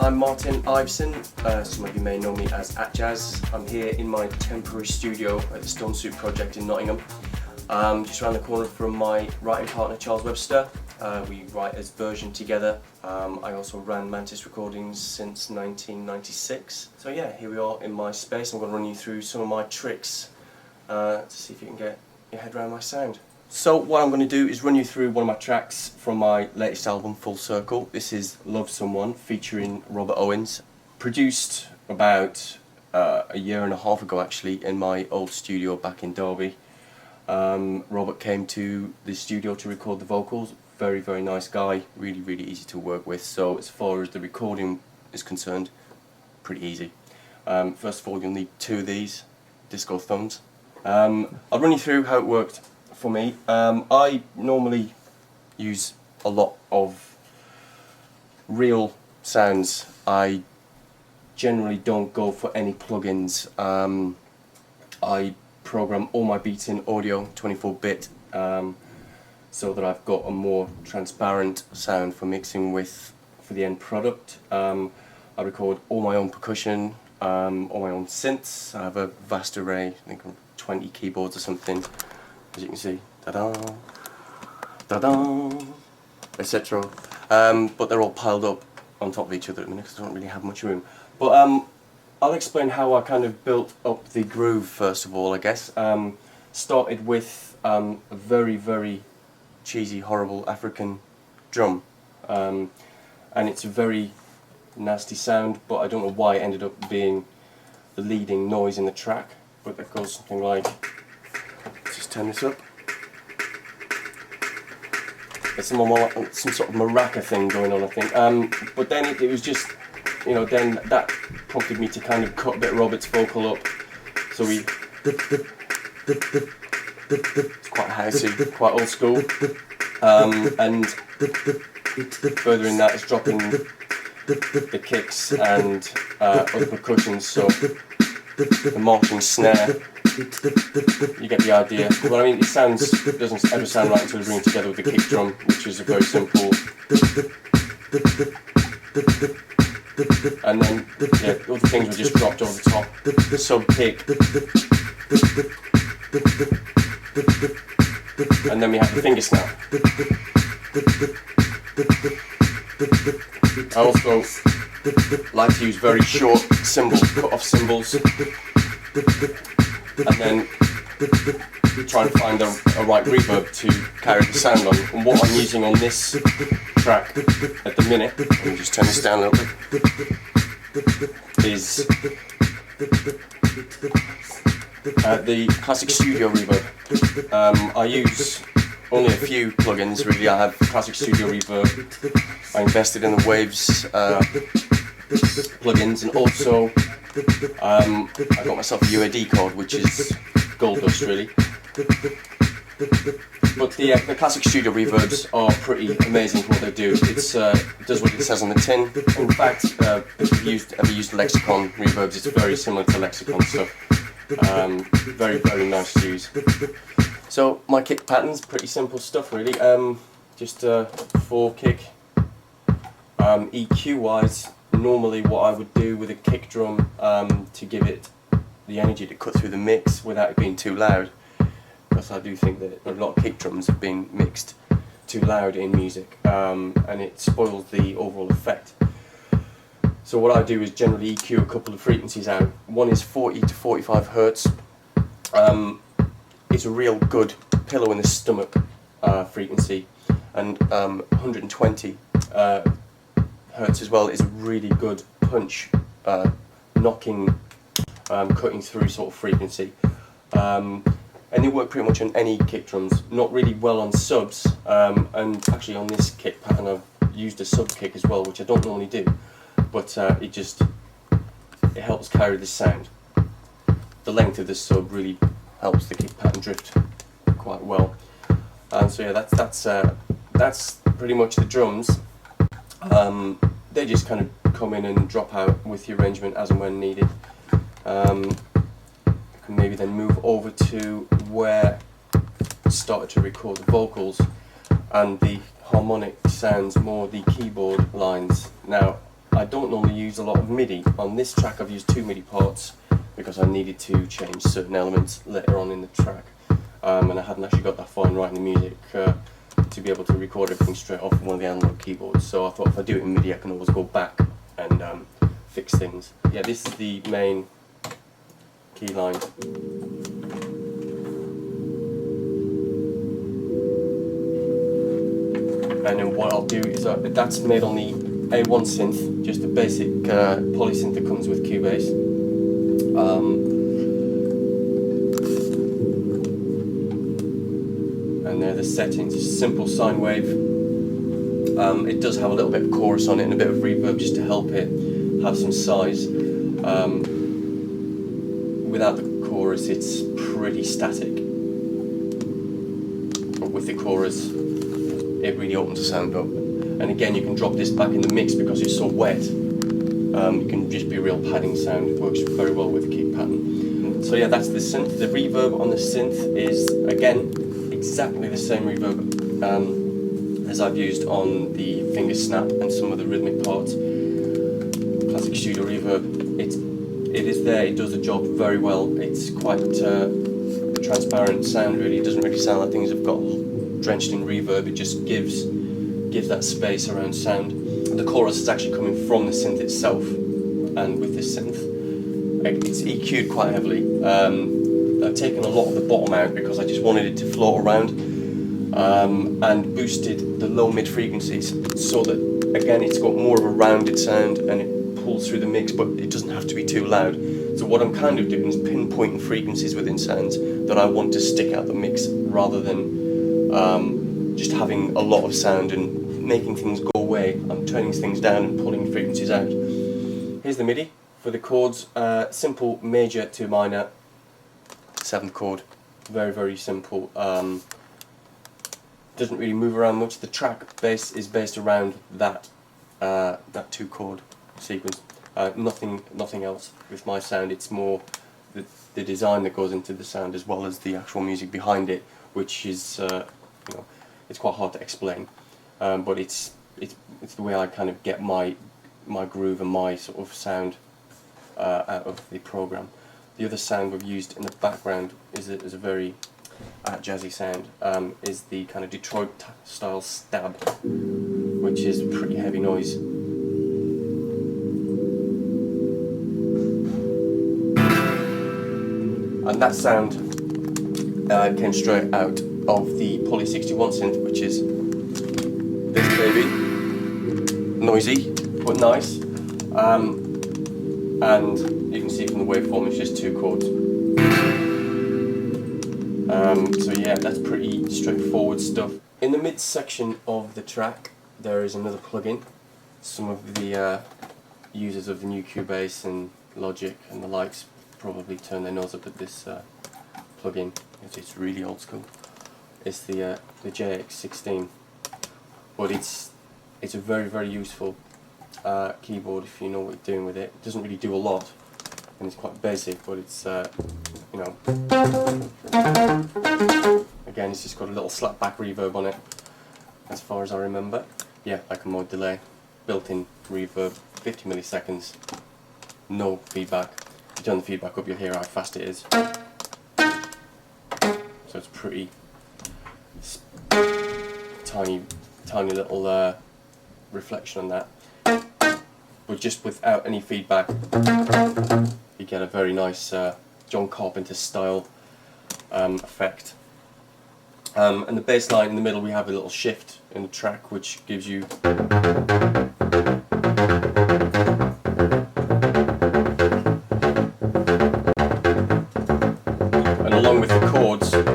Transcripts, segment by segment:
I'm Martin Iveson, some of you may know me as Atjazz. I'm here in my temporary studio at the Stone Soup Project in Nottingham, just around the corner from my writing partner Charles Webster. We write as Version together. I also ran Mantis Recordings since 1996. So yeah, here we are in my space. I'm going to run you through some of my tricks to see if you can get your head around my sound. So what I'm going to do is run you through one of my tracks from my latest album, Full Circle. This is Love Someone, featuring Robert Owens. Produced about a year and a half ago actually in my old studio back in Derby. Robert came to the studio to record the vocals. Very, very nice guy, really, really easy to work with. So as far as the recording is concerned, pretty easy. First of all, you'll need two of these disco thumbs. I'll run you through how it worked for me. I normally use a lot of real sounds. I generally don't go for any plugins. I program all my beats in audio 24-bit so that I've got a more transparent sound for mixing with for the end product. I record all my own percussion, all my own synths. I have a vast array, I think 20 keyboards or something. As you can see, da-da, da-da, etc. But they're all piled up on top of each other at the minute because I don't really have much room. But I'll explain how I kind of built up the groove first of all, I guess. Started with a very, very cheesy, horrible African drum. And it's a very nasty sound, but I don't know why it ended up being the leading noise in the track. But that goes something like... Just turn this up. There's some sort of maraca thing going on, I think. But then it was just, you know, then that prompted me to kind of cut a bit of Robert's vocal up. So we, it's quite housey, quite old school. And further in that is dropping the kicks and other percussions. So the marching snare. You get the idea. Well, I mean, it doesn't ever sound right until we bring it together with the kick drum, which is a very simple. And then, yeah, all the things were just dropped over the top. The sub kick. And then we have the finger snap. I also like to use very short cymbals, cut-off cymbals. And then try and find a right reverb to carry the sound on. And what I'm using on this track at the minute, let me just turn this down a little bit, is the Classic Studio Reverb. I use only a few plugins really. I have Classic Studio Reverb. I invested in the Waves plugins, and also I got myself a UAD card, which is gold dust really. But the Classic Studio Reverbs are pretty amazing for what they do. It does what it says on the tin. In fact, if you've ever used Lexicon Reverbs, it's very similar to Lexicon stuff. Very, very nice to use. So my kick pattern's pretty simple stuff really. Just 4 kick. EQ wise, normally what I would do with a kick drum to give it the energy to cut through the mix without it being too loud, because I do think that a lot of kick drums have been mixed too loud in music, and it spoils the overall effect. So what I do is generally EQ a couple of frequencies out. One is 40 to 45 hertz. It's a real good pillow in the stomach frequency, and 120 hertz as well is a really good punch, knocking, cutting through sort of frequency. And they work pretty much on any kick drums, not really well on subs, and actually on this kick pattern I've used a sub kick as well, which I don't normally do, but it helps carry the sound. The length of the sub really helps the kick pattern drift quite well. And so yeah, that's pretty much the drums. They just kind of come in and drop out with the arrangement as and when needed. You can maybe then move over to where I started to record the vocals and the harmonic sounds, more the keyboard lines. Now, I don't normally use a lot of MIDI. On this track I've used 2 MIDI parts because I needed to change certain elements later on in the track, and I hadn't actually got that far in writing the music to be able to record everything straight off one of the analog keyboards. So I thought if I do it in MIDI I can always go back and fix things. Yeah, this is the main key line. And then what I'll do is that's made on the A1 synth, just a basic polysynth that comes with Cubase. And they're the settings. It's a simple sine wave. It does have a little bit of chorus on it and a bit of reverb just to help it have some size. Without the chorus it's pretty static, but with the chorus it really opens the sound up. And again, you can drop this back in the mix because it's so wet. You can just be a real padding sound. It works very well with the kick pattern. So yeah, that's the synth. The reverb on the synth is again exactly the same reverb as I've used on the finger snap and some of the rhythmic parts. Classic studio reverb. It is there. It does the job very well. It's quite transparent sound. Really, it doesn't really sound like things have got drenched in reverb. It just gives that space around sound. The chorus is actually coming from the synth itself, and with this synth it's EQ'd quite heavily. I've taken a lot of the bottom out because I just wanted it to float around, and boosted the low mid frequencies so that again it's got more of a rounded sound and it pulls through the mix, but it doesn't have to be too loud. So what I'm kind of doing is pinpointing frequencies within sounds that I want to stick out the mix, rather than just having a lot of sound and making things go away. I'm turning things down and pulling frequencies out. Here's the MIDI for the chords. Simple major to minor, 7th chord. Very, very simple. Doesn't really move around much. The track base is based around that 2 chord sequence. Nothing else with my sound. It's more the design that goes into the sound as well as the actual music behind it, which is it's quite hard to explain, but it's the way I kind of get my groove and my sort of sound out of the program. The other sound we've used in the background is a very Atjazzy sound, is the kind of Detroit style stab, which is pretty heavy noise. And that sound came straight out of the Poly 61 synth, which is this baby. Noisy, but nice. And you can see from the waveform it's just 2 chords. So yeah, that's pretty straightforward stuff. In the mid section of the track there is another plugin. Some of the users of the new Cubase and Logic and the likes probably turn their nose up at this plugin. It's really old school. It's the JX16, but it's a very, very useful keyboard if you know what you're doing with it. It doesn't really do a lot, and it's quite basic, but it's again, it's just got a little slapback reverb on it, as far as I remember. Yeah, like a mod delay, built-in reverb, 50 milliseconds, no feedback. If you turn the feedback up, you'll hear how fast it is. So it's pretty tiny little reflection on that. But just without any feedback, you get a very nice John Carpenter style effect. And the bass line in the middle, we have a little shift in the track which gives you along with the chords, it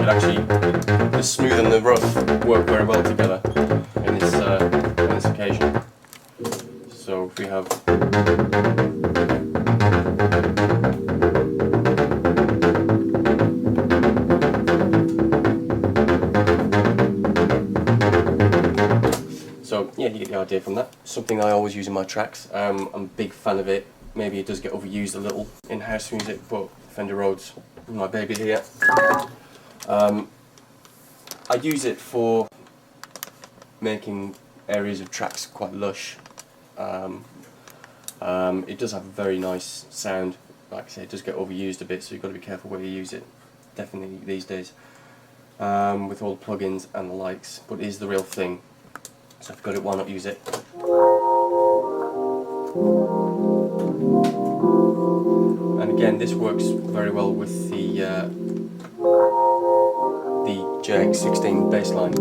actually, the smooth and the rough work very well together in this occasion. So if we have yeah, you get the idea from that. Something I always use in my tracks. I'm a big fan of it. Maybe it does get overused a little in house music, but Fender Rhodes, my baby here. I use it for making areas of tracks quite lush, It does have a very nice sound. Like I say, it does get overused a bit, so you've got to be careful where you use it, definitely these days, with all the plugins and the likes, but it is the real thing, so if you've got it, why not use it? And again, this works very well with the JX16 bass line.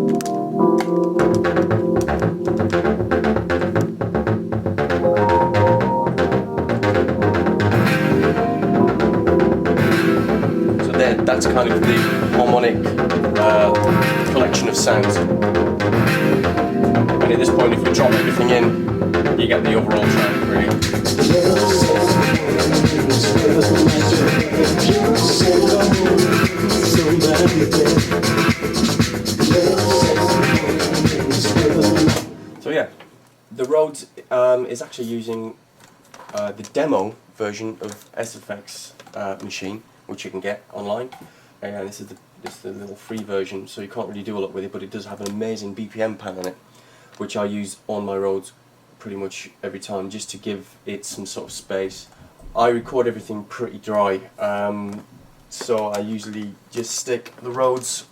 That's kind of the harmonic collection of sounds. And at this point, if we drop everything in, you get the overall track, really. So yeah, the Rhodes is actually using the demo version of SFX machine, which you can get online. And this is the little free version, so you can't really do a lot with it, but it does have an amazing BPM pad on it, which I use on my Rhodes pretty much every time, just to give it some sort of space. I record everything pretty dry, so I usually just stick the Rhodes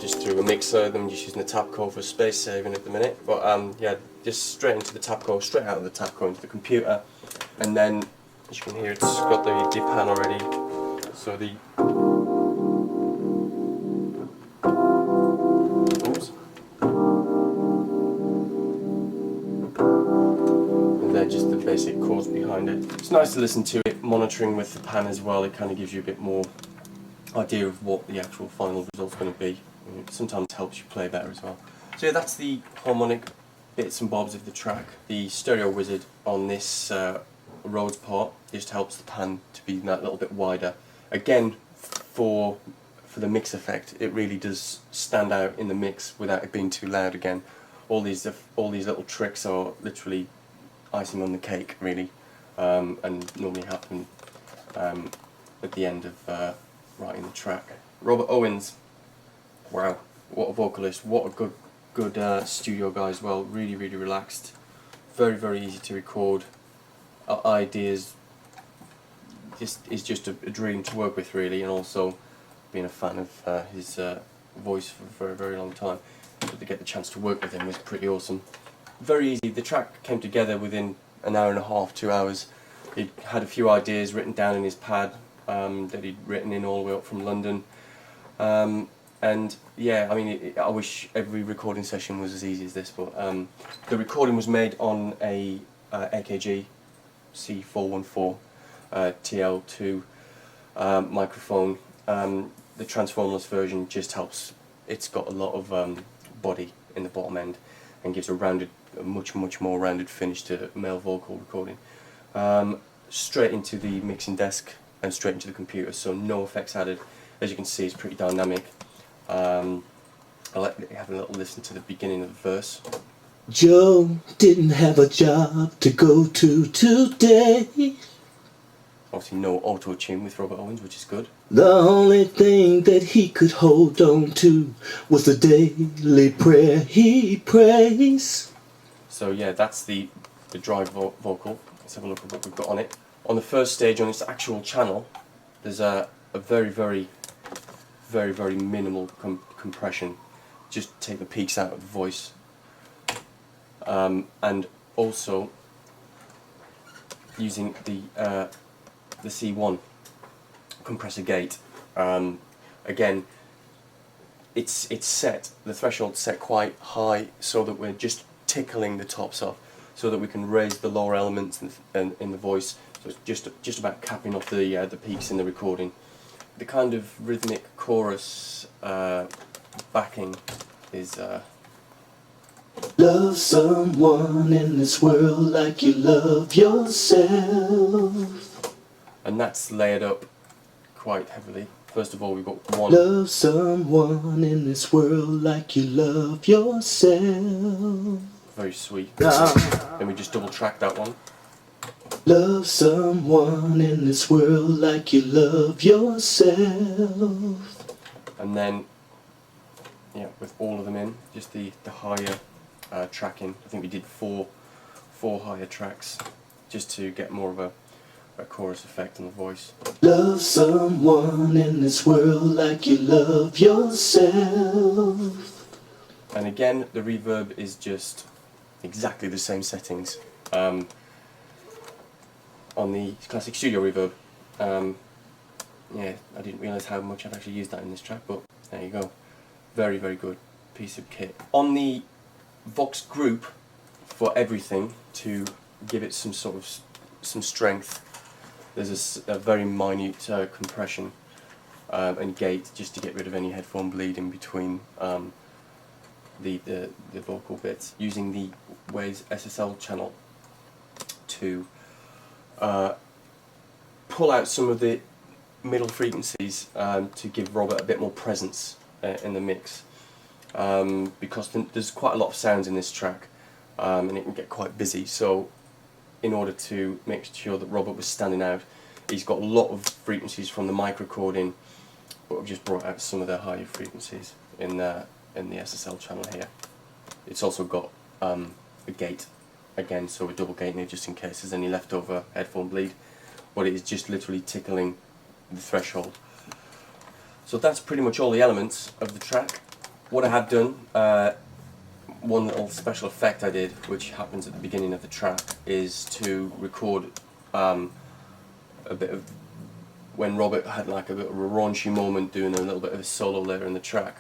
just through a mixer. Then I'm just using the Tapco for space saving at the minute, but yeah, just straight into the Tapco, straight out of the Tapco into the computer, and then as you can hear, it's got the pan already, so the oops, and they're just the basic chords behind it. It's nice to listen to it, monitoring with the pan as well. It kind of gives you a bit more idea of what the actual final result's going to be. It sometimes helps you play better as well. So yeah, that's the harmonic bits and bobs of the track. The stereo wizard on this Rhodes part just helps the pan to be that little bit wider. Again, for the mix effect, it really does stand out in the mix without it being too loud. Again, all these little tricks are literally icing on the cake, really, and normally happen at the end of writing the track. Robert Owens, wow, what a vocalist! What a good studio guy as well. Really relaxed, very easy to record. Ideas is just a dream to work with, really, and also being a fan of his voice for a very long time, but to get the chance to work with him was pretty awesome. Very easy. The track came together within an hour and a half, 2 hours. He had a few ideas written down in his pad that he'd written in all the way up from London, and yeah, I mean, I wish every recording session was as easy as this, but the recording was made on a AKG C414 TL2 microphone. The transformerless version just helps. It's got a lot of body in the bottom end and gives a much more rounded finish to male vocal recording. Straight into the mixing desk and straight into the computer, so no effects added. As you can see, it's pretty dynamic. I'll let you have a little listen to the beginning of the verse. Joe didn't have a job to go to today. Obviously no auto-tune with Robert Owens, which is good. The only thing that he could hold on to was the daily prayer he prays. So yeah, that's the drive vocal. Let's have a look at what we've got on it. On the first stage, on its actual channel, there's a very minimal compression. Just take the peaks out of the voice. And also using the C1 compressor gate. Again, it's set, the threshold's set quite high so that we're just tickling the tops off, so that we can raise the lower elements in the voice. So it's just about capping off the peaks in the recording. The kind of rhythmic chorus backing is love someone in this world like you love yourself. And that's layered up quite heavily. First of all, we've got one. Love someone in this world like you love yourself. Very sweet. Then we just double track that one. Love someone in this world like you love yourself. And then, yeah, with all of them in, just the higher tracking. I think we did four 4 higher tracks just to get more of a chorus effect on the voice. Love someone in this world like you love yourself. And again, the reverb is just exactly the same settings on the classic studio reverb. Yeah, I didn't realise how much I'd actually used that in this track, but there you go. Very, very good piece of kit. On the Vox group, for everything, to give it some sort of some strength, there's a very minute compression and gate just to get rid of any headphone bleed in between the vocal bits, using the Waves SSL channel to pull out some of the middle frequencies to give Robert a bit more presence in the mix, because there's quite a lot of sounds in this track and it can get quite busy. So in order to make sure that Robert was standing out, he's got a lot of frequencies from the mic recording, but we've just brought out some of their higher frequencies in the SSL channel here. It's also got a gate again, so we're double gating it just in case there's any leftover headphone bleed, but it is just literally tickling the threshold. So that's pretty much all the elements of the track. What I have done, one little special effect I did, which happens at the beginning of the track, is to record a bit of when Robert had like a bit of a raunchy moment doing a little bit of a solo later in the track.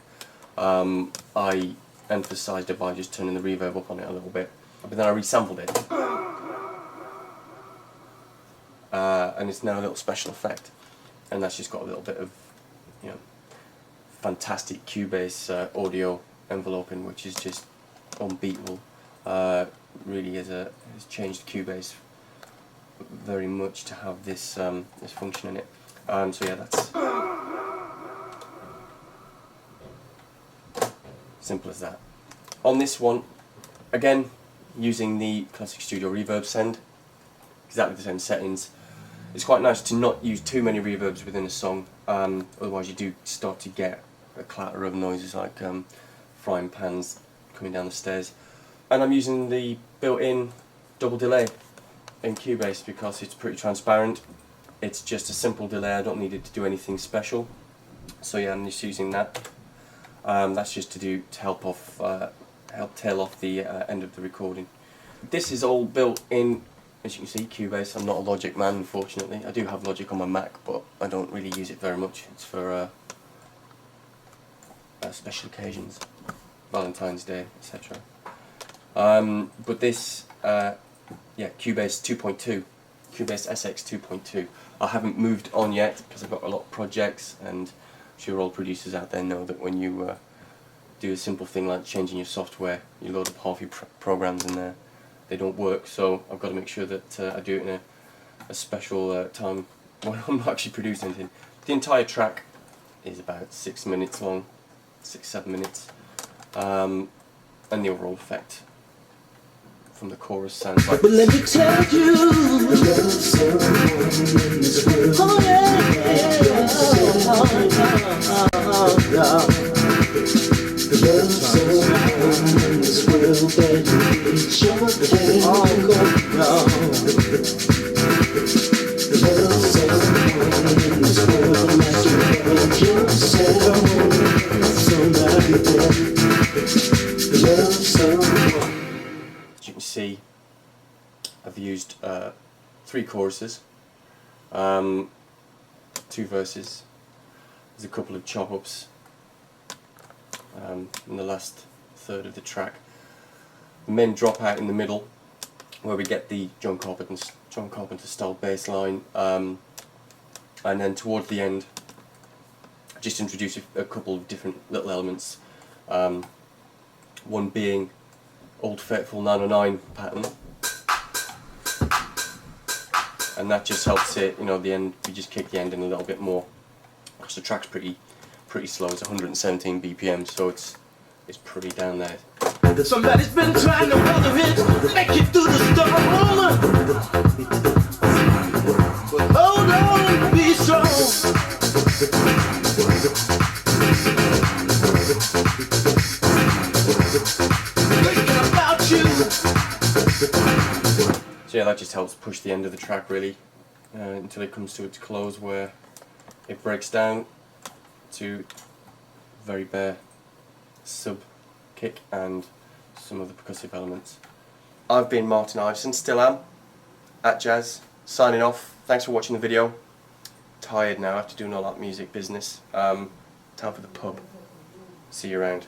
I emphasised it by just turning the reverb up on it a little bit, but then I resampled it, and it's now a little special effect, and that's just got a little bit of, you know, fantastic Cubase audio enveloping, which is just unbeatable. Really has changed Cubase very much to have this this function in it. So yeah, that's simple as that. On this one, again, using the classic studio reverb send, exactly the same settings. It's quite nice to not use too many reverbs within a song, otherwise you do start to get a clatter of noises like frying pans coming down the stairs. And I'm using the built-in double delay in Cubase because it's pretty transparent. It's just a simple delay, I don't need it to do anything special. So yeah, I'm just using that. That's just to help tail off the end of the recording. This is all built in, as you can see, Cubase. I'm not a Logic man, unfortunately. I do have Logic on my Mac, but I don't really use it very much. It's for special occasions, Valentine's Day, etc. But this, yeah, Cubase 2.2, Cubase SX 2.2. I haven't moved on yet because I've got a lot of projects, and I'm sure all producers out there know that when you do a simple thing like changing your software, you load up half your programs in there, they don't work. So I've got to make sure that I do it in a special time when I'm not actually producing anything. The entire track is about 6 minutes long, 6-7 minutes, and the overall effect from the chorus sounds like. But let me tell you, love someone in this world. Oh yeah, love someone in this world that needs your hand. Love someone in this world like you love yourself. Somebody there. Love someone. As you can see, I've used 3 choruses, 2 verses, there's a couple of chop ups in the last third of the track. The main drop out in the middle, where we get the John Carpenter style bass line, and then towards the end, I just introduce a couple of different little elements. One being Old Faithful 909 pattern, and that just helps it, you know, the end, we just kick the end in a little bit more because the track's pretty slow. It's 117 BPM, so it's pretty down there. Somebody's been trying to weather it, make it through the storm. But hold on and be strong. Thinking about you. yeah, that just helps push the end of the track really until it comes to its close, where it breaks down to very bare sub kick and some of the percussive elements. I've been Martin Iveson, still am, Atjazz, signing off. Thanks for watching the video. Tired now after doing all that music business. Time for the pub. See you around.